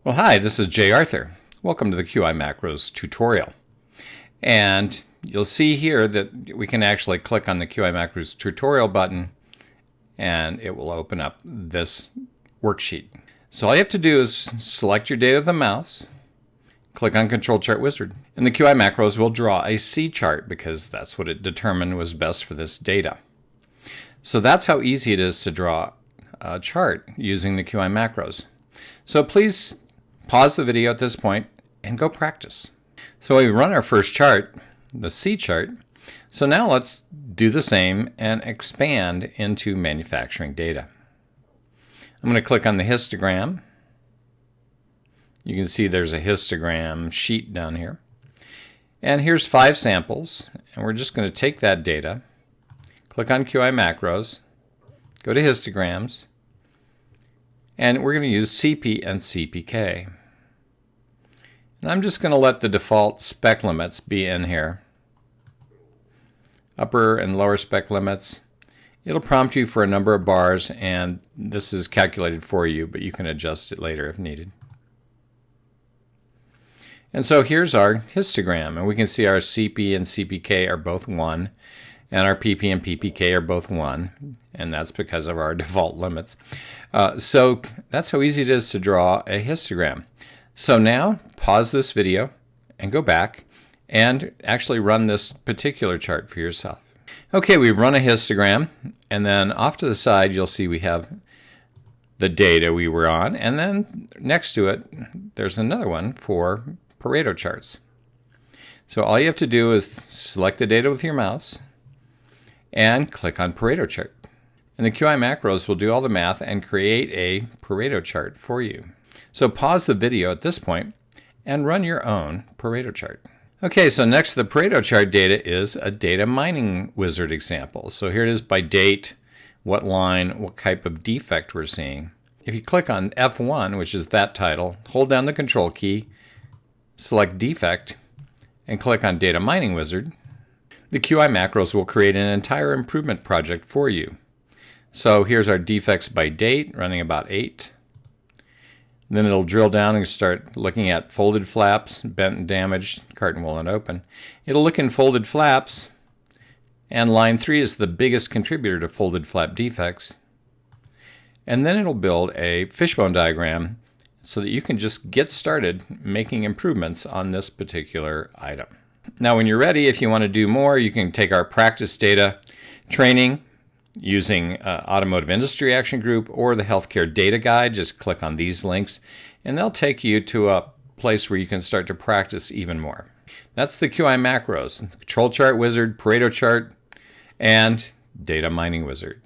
Well, hi, this is Jay Arthur. Welcome to the QI Macros tutorial. And you'll see here that we can actually click on the QI Macros tutorial button and it will open up this worksheet. So all you have to do is select your data with the mouse, click on Control Chart Wizard, and the QI Macros will draw a C chart because that's what it determined was best for this data. So that's how easy it is to draw a chart using the QI Macros. So please pause the video at this point and go practice. So we've run our first chart, the C chart. So now let's do the same and expand into manufacturing data. I'm going to click on the histogram. You can see there's a histogram sheet down here. And here's 5 samples. And we're just going to take that data, click on QI Macros, go to histograms, and we're going to use CP and CPK. And I'm just going to let the default spec limits be in here. Upper and lower spec limits. It'll prompt you for a number of bars, and this is calculated for you, but you can adjust it later if needed. And so here's our histogram, and we can see our CP and CPK are both 1, and our PP and PPK are both 1, and that's because of our default limits. So that's how easy it is to draw a histogram. So now pause this video and go back and actually run this particular chart for yourself. Okay, we've run a histogram, and then off to the side you'll see we have the data we were on, and then next to it there's another one for Pareto charts. So all you have to do is select the data with your mouse and click on Pareto chart. And the QI Macros will do all the math and create a Pareto chart for you. So pause the video at this point and run your own Pareto chart. Okay, so next to the Pareto chart data is a data mining wizard example. So here it is by date, what line, what type of defect we're seeing. If you click on F1, which is that title, hold down the control key, select defect, and click on data mining wizard, the QI Macros will create an entire improvement project for you. So here's our defects by date, running about 8. Then it'll drill down and start looking at folded flaps, bent and damaged, carton will not open. It'll look in folded flaps, and line 3 is the biggest contributor to folded flap defects. And then it'll build a fishbone diagram so that you can just get started making improvements on this particular item. Now when you're ready, if you want to do more, you can take our practice data training using Automotive Industry Action Group or the Healthcare Data Guide. Just click on these links and they'll take you to a place where you can start to practice even more. That's the QI Macros, Control Chart Wizard, Pareto Chart, and Data Mining Wizard.